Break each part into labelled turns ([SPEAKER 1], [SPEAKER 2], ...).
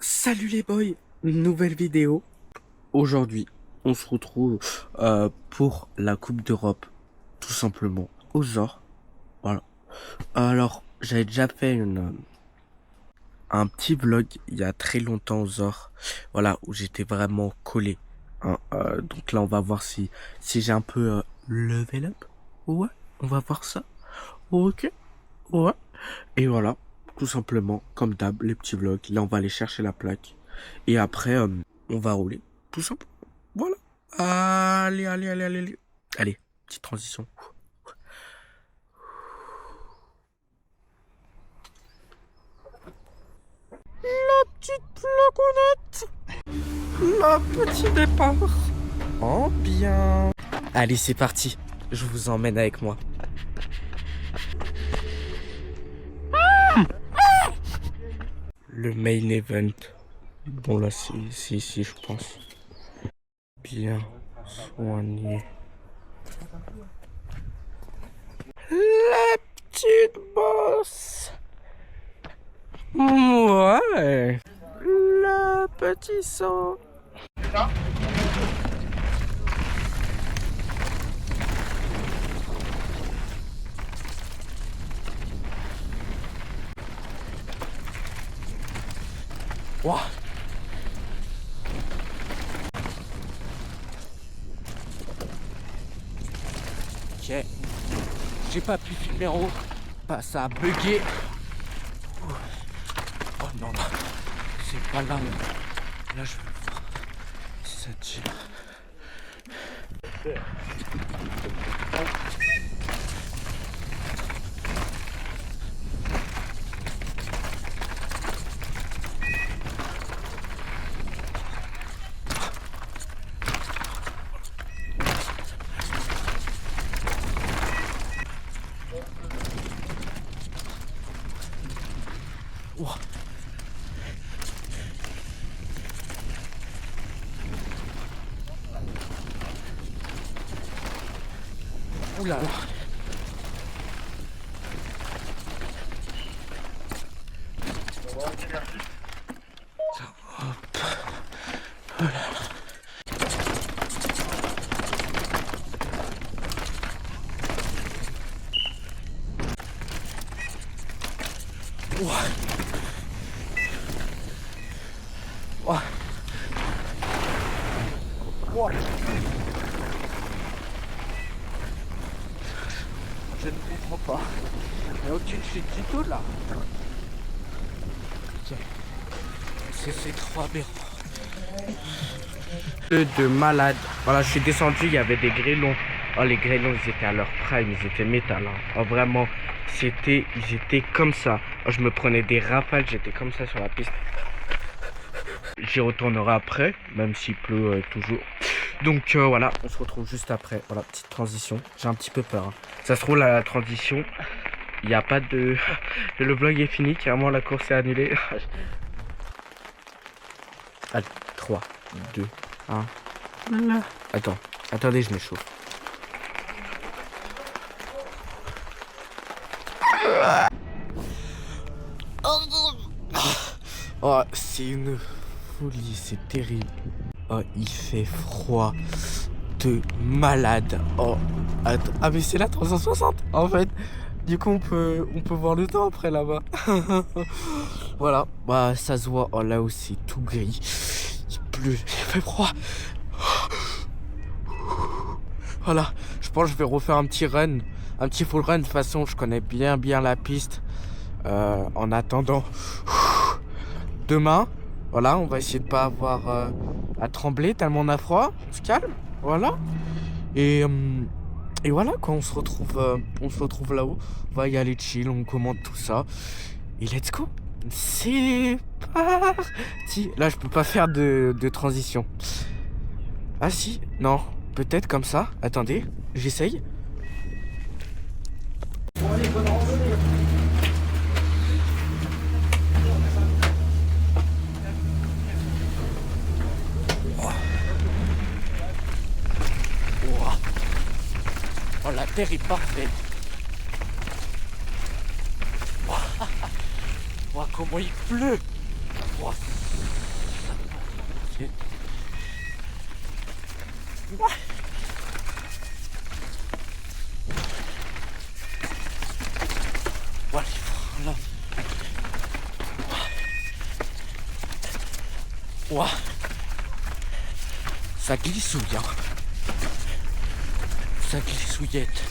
[SPEAKER 1] Salut les boys, nouvelle vidéo. Aujourd'hui, on se retrouve pour la Coupe d'Europe, tout simplement, aux Zor. Voilà. Alors, j'avais déjà fait un petit vlog il y a très longtemps aux Zor, voilà, où j'étais vraiment collé. Hein. Donc là, on va voir si j'ai un peu level up. Ouais, on va voir ça. Ok, ouais. Et voilà, tout simplement, comme d'hab, les petits vlogs. Là, on va aller chercher la plaque. Et après, on va rouler. Tout simple. Voilà. Allez, allez, allez, allez, allez. Allez, petite transition. La petite plaquonnette. Le petit départ. Oh bien. Allez, c'est parti. Je vous emmène avec moi. Le main event. Bon, là, c'est ici, je pense. Bien soigné. La petite bosse. Ouais. Le petit saut. Wow. Ok. J'ai pas pu filmer en haut. Bah, ça a bugué. Oh non, non. C'est pas là. Là, je veux voir si ça tire. Wow. Ouh là là. Hop. Voilà. Ouah. Ouah. Ouah. Je ne comprends pas. Il n'y a aucune chute du tout là. Ok. C'est trop aberrant. De malade. Voilà, je suis descendu, il y avait des grêlons. Oh, les grêlons, ils étaient à leur prime, ils étaient métal. Hein. Oh, vraiment, ils étaient comme ça. Oh, je me prenais des rafales, j'étais comme ça sur la piste. J'y retournerai après, même s'il pleut toujours. Donc voilà, on se retrouve juste après. Voilà, petite transition. J'ai un petit peu peur. Hein. Ça se trouve, la transition, il n'y a pas de... Le vlog est fini, carrément la course est annulée. Allez, 3, 2, 1. Attends, attendez, je m'échauffe. Oh, c'est une folie, c'est terrible. Oh, il fait froid de malade. Oh, attends. Ah, mais c'est la 360 en fait. Du coup, on peut voir le temps après là-bas. Voilà, bah ça se voit. Oh, là où c'est tout gris. Il pleut, il fait froid. Voilà, je pense que je vais refaire un petit run, un petit full run. De toute façon, je connais bien la piste. En attendant, demain, voilà, on va essayer de pas avoir à trembler tellement on a froid. On se calme, voilà. Et voilà, quand on se retrouve là-haut, on va y aller chill, on commente tout ça. Et let's go. C'est parti. Là, je peux pas faire de transition. Ah si, non, peut-être comme ça. Attendez, j'essaye. Oh, la terre est parfaite. Oh, comment il pleut. Oh. Voilà. Ouah. Ça glissouille, hein. Ça glissouillette.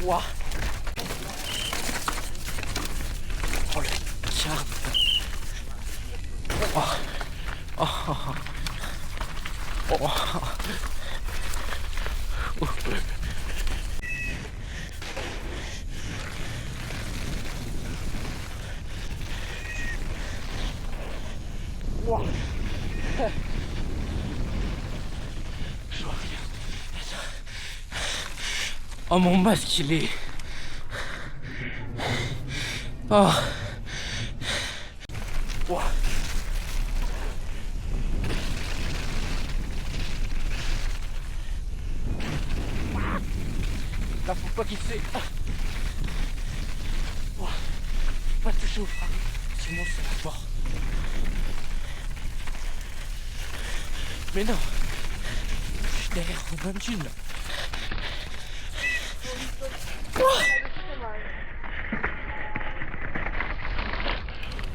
[SPEAKER 1] Ouah. Oh le carbe. Oh. Oh. Oh. Oh. Wow. Oh mon masque il est... Oh. Wow. Là faut pas glisser. Wow. Pas toucher au frein, sinon c'est la mort. Mais non, je suis derrière Robin Jean.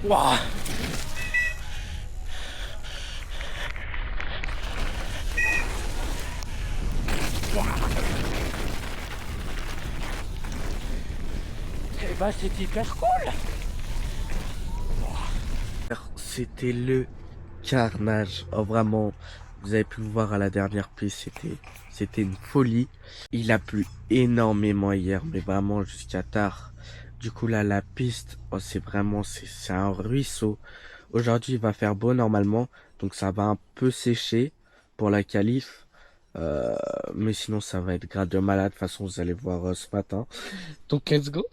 [SPEAKER 1] Waouh. Eh ben c'était hyper cool. C'était le carnage. Oh, vraiment, vous avez pu le voir à la dernière piste, c'était une folie. Il a plu énormément hier, mais vraiment jusqu'à tard. Du coup là, la piste, oh, c'est un ruisseau. Aujourd'hui, il va faire beau normalement, donc ça va un peu sécher pour la qualif. Mais sinon, ça va être grave de malade. De toute façon, vous allez voir ce matin. Donc, let's go.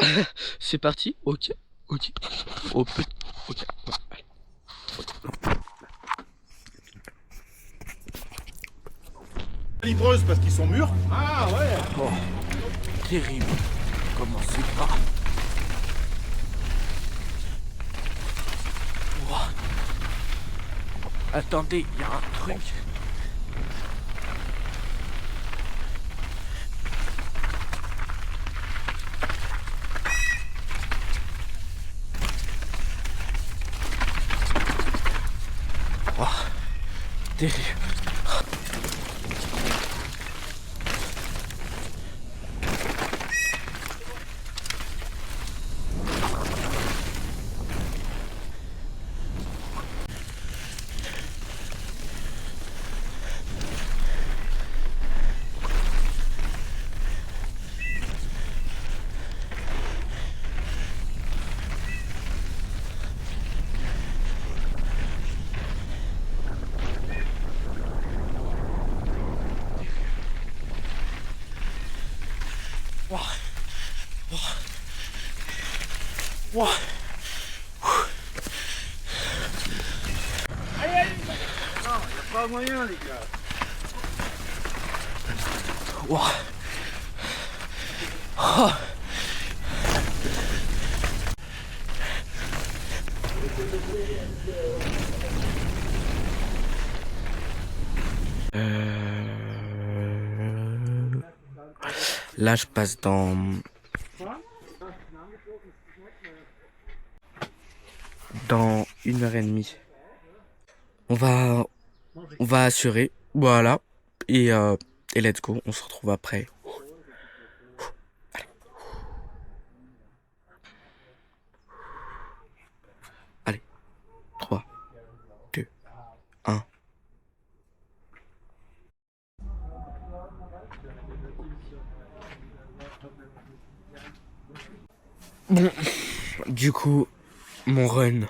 [SPEAKER 1] C'est parti. Ok. Ok. Ok.
[SPEAKER 2] Livreuse parce qu'ils sont mûrs. Ah ouais.
[SPEAKER 1] Oh, terrible. Comment c'est pas. Wow. Attendez, il y a un truc. Oh, terrible. Wow. Wow. Wow.
[SPEAKER 2] Aïe aïe. Non, il n'y a pas moyen les gars.
[SPEAKER 1] Wow. Oh. Là, je passe dans 1 heure et demie. On va assurer, voilà, et let's go. On se retrouve après. Allez, 3, 2, 1. Bon, du coup, mon run,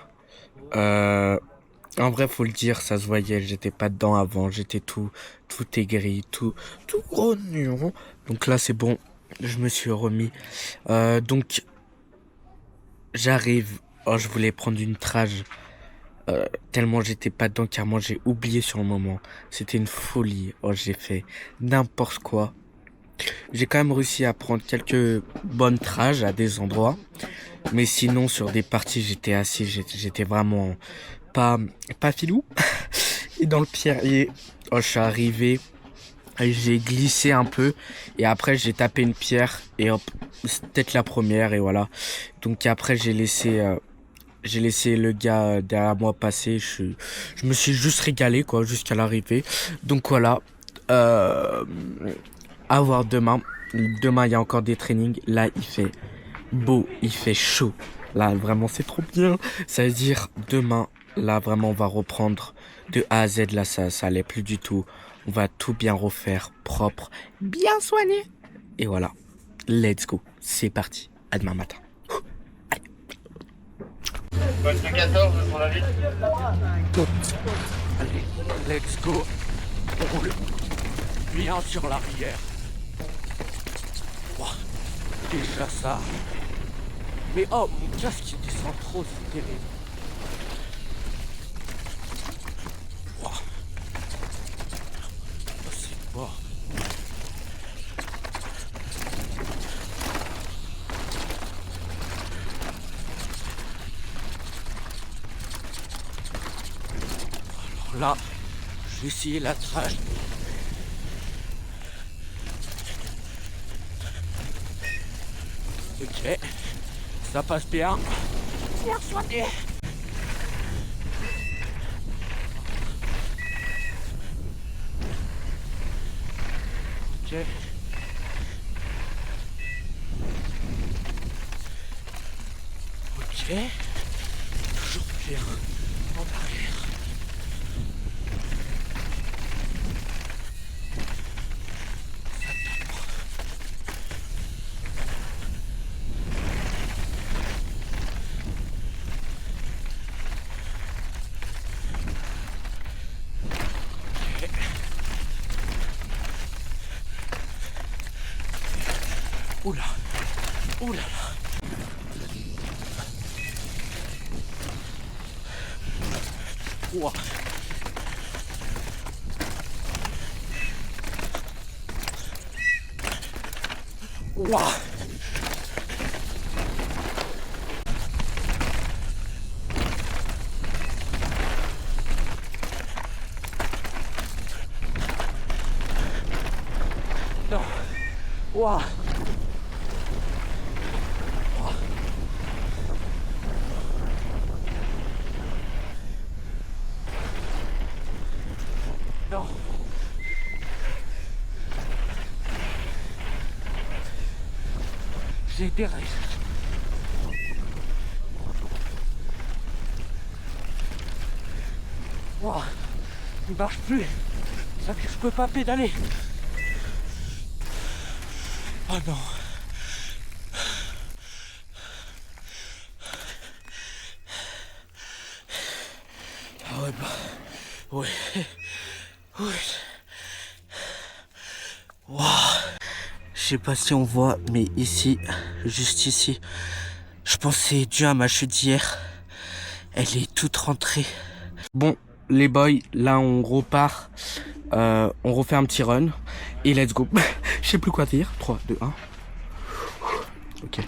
[SPEAKER 1] en vrai, faut le dire, ça se voyait, j'étais pas dedans avant, j'étais tout aigri, tout grognon. Donc là, c'est bon, je me suis remis. Donc, j'arrive. Oh, je voulais prendre une trage, tellement j'étais pas dedans, carrément, j'ai oublié sur le moment. C'était une folie. Oh, j'ai fait n'importe quoi. J'ai quand même réussi à prendre quelques bonnes trages à des endroits. Mais sinon, sur des parties, j'étais vraiment pas, pas filou. Et dans le pierrier, oh, je suis arrivé, et j'ai glissé un peu. Et après, j'ai tapé une pierre. Et hop, c'est peut-être la première. Et voilà. Donc après, j'ai laissé le gars derrière moi passer. Je me suis juste régalé, quoi, jusqu'à l'arrivée. Donc voilà. Euh, à voir demain. Demain, il y a encore des trainings. Là, il fait beau, il fait chaud. Là, vraiment, c'est trop bien. Ça veut dire, demain, là, vraiment, on va reprendre de A à Z. Là, ça allait plus du tout. On va tout bien refaire, propre, bien soigné. Et voilà. Let's go. C'est parti. À demain matin.
[SPEAKER 2] Poste 14 sur la ville.
[SPEAKER 1] Allez, let's go. On roule bien sur l'arrière. Wow, déjà ça. Mais oh, mon casque il descend trop, c'est terrible. Wow. Oh, c'est bon. Alors là, je vais essayer la trage. Ok, ça passe bien. Bien soigné. Ok. Ok. Toujours bien. En arrière. Oula, oula là. Ouah. Ouah. Non. Ouah. Non. J'ai des restes. Wow. Il marche plus. Ça veut dire que je peux pas pédaler. Oh non. Ah ouais bah. Ouais. Ouais. Wow. Je sais pas si on voit, mais ici, juste ici, je pense que c'est dû à ma chute d'hier. Elle est toute rentrée. Bon, les boys, là on repart. On refait un petit run. Et let's go. Je sais plus quoi dire. 3, 2, 1. Ok.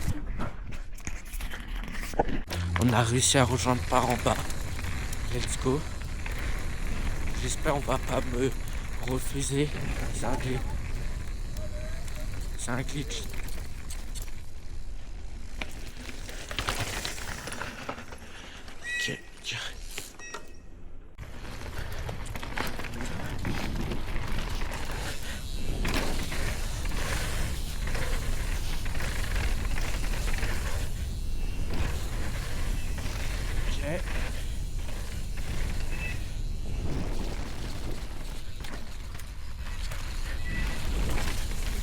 [SPEAKER 1] On a réussi à rejoindre par en bas. Let's go. J'espère on va pas me refuser. C'est un glitch. C'est un glitch. Ok.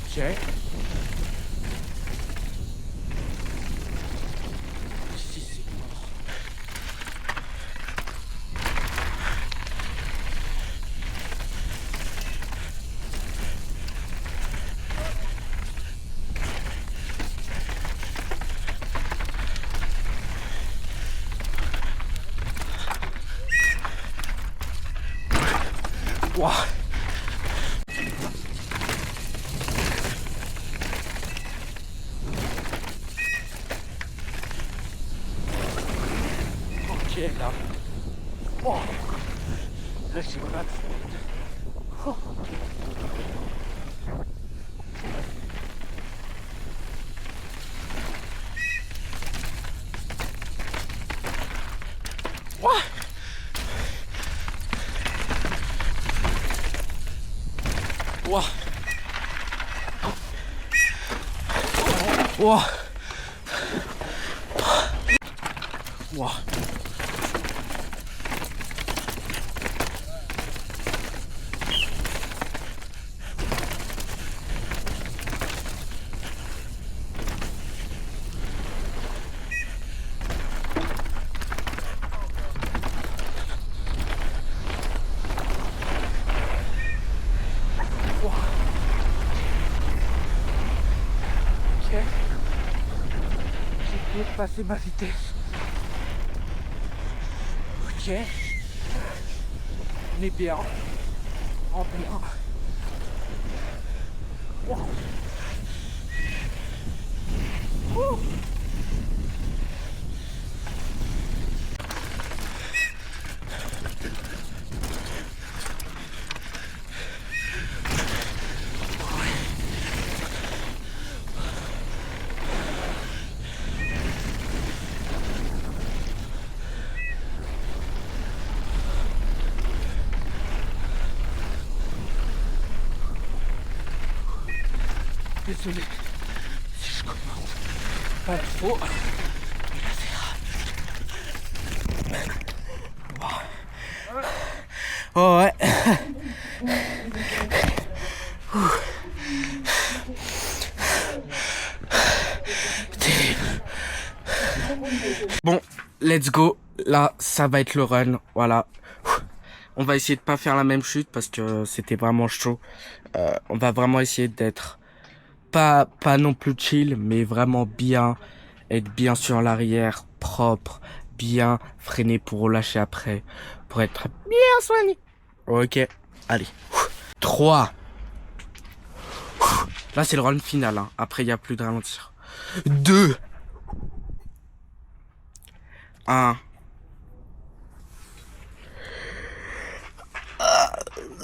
[SPEAKER 1] Ok. Ici c'est mort. Wow. Ok, là. Oh. Là, j'ai mal. Oh. Ouah. Ouah. Ouah. Ouah. Ok. J'ai essayé de passer ma vitesse. Ok. On est bien. En bien. Wow. Ouh. Désolé si je commence pas trop. Mais là c'est grave. Oh ouais. Bon, let's go. Là, ça va être le run. Voilà. On va essayer de pas faire la même chute parce que c'était vraiment chaud. On va vraiment essayer d'être pas non plus chill, mais vraiment bien, être bien sur l'arrière, propre, bien freiner pour relâcher après, pour être bien soigné. Ok, allez. 3. Là, c'est le run final. Hein. Après, il n'y a plus de ralentir. 2. 1.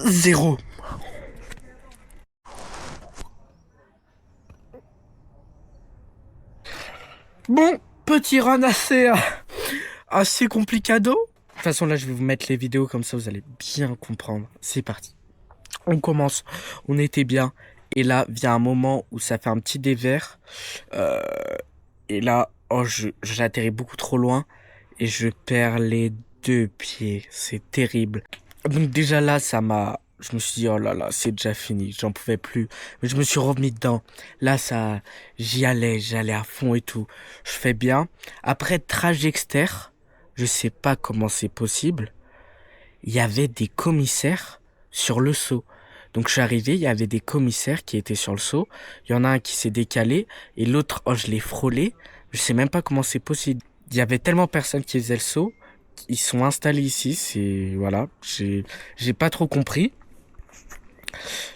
[SPEAKER 1] 0. Bon, petit run assez complicado. De toute façon, là, je vais vous mettre les vidéos comme ça, vous allez bien comprendre. C'est parti. On commence. On était bien. Et là, vient un moment où ça fait un petit dévers. Et là, oh, j'atterris beaucoup trop loin. Et je perds les 2 pieds. C'est terrible. Donc déjà là, je me suis dit, oh là là, c'est déjà fini, j'en pouvais plus. Mais je me suis remis dedans. Là, j'allais à fond et tout. Je fais bien. Après, trajecter, je sais pas comment c'est possible. Il y avait des commissaires sur le saut. Donc je suis arrivé, il y avait des commissaires qui étaient sur le saut. Il y en a un qui s'est décalé et l'autre, oh, je l'ai frôlé. Je sais même pas comment c'est possible. Il y avait tellement personne qui faisait le saut. Ils sont installés ici, c'est voilà, j'ai pas trop compris.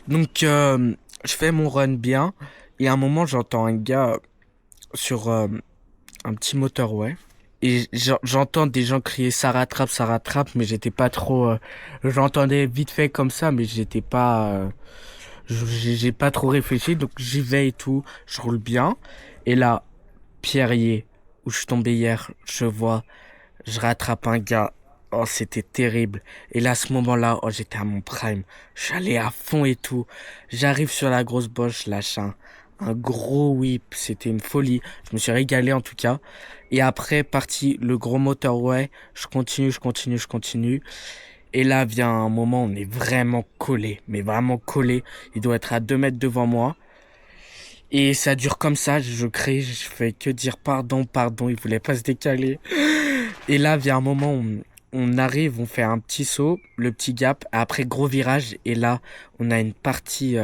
[SPEAKER 1] Donc je fais mon run bien et à un moment j'entends un gars sur un petit motorway et j'entends des gens crier ça rattrape, mais j'étais pas trop j'entendais vite fait comme ça mais j'étais pas j'ai pas trop réfléchi donc j'y vais et tout, je roule bien et là Pierrier où je suis tombé hier, je rattrape un gars. Oh, c'était terrible. Et là, à ce moment-là, oh, j'étais à mon prime. J'allais à fond et tout. J'arrive sur la grosse bosse, je lâche un gros whip. C'était une folie. Je me suis régalé en tout cas. Et après, parti le gros motorway. Je continue. Et là, vient un moment où on est vraiment collé. Mais vraiment collé. Il doit être à 2 mètres devant moi. Et ça dure comme ça. Je crie, je fais que dire pardon. Il voulait pas se décaler. Et là, vient un moment où on arrive, on fait un petit saut, le petit gap, après gros virage, et là, on a une partie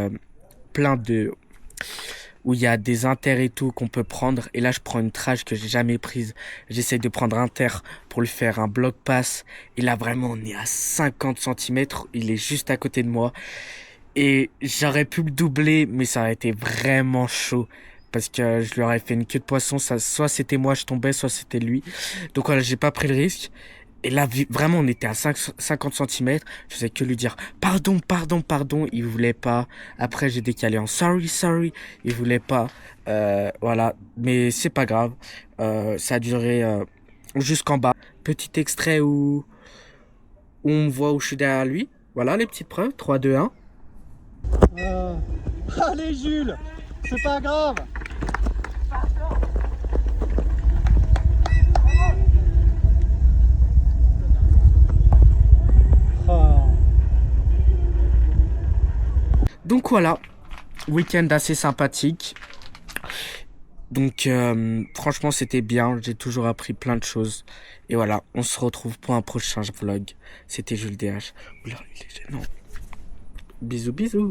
[SPEAKER 1] plein de... où il y a des inters et tout qu'on peut prendre, et là, je prends une trage que j'ai jamais prise. J'essaie de prendre un inter pour lui faire un bloc pass, et là, vraiment, on est à 50 centimètres, il est juste à côté de moi, et j'aurais pu le doubler, mais ça aurait été vraiment chaud. Parce que je lui aurais fait une queue de poisson, soit c'était moi je tombais, soit c'était lui. Donc voilà, j'ai pas pris le risque. Et là, vraiment, on était à 50 centimètres. Je faisais que lui dire pardon, pardon, pardon. Il voulait pas. Après, j'ai décalé en sorry, sorry. Il voulait pas. Voilà. Mais c'est pas grave. Ça a duré jusqu'en bas. Petit extrait où on voit où je suis derrière lui. Voilà les petites preuves. 3, 2, 1.
[SPEAKER 3] Allez Jules, c'est pas grave.
[SPEAKER 1] Donc voilà, week-end assez sympathique. Donc franchement c'était bien, j'ai toujours appris plein de choses. Et voilà, on se retrouve pour un prochain vlog. C'était Jules DH. Oula, il est gênant. Bisous bisous.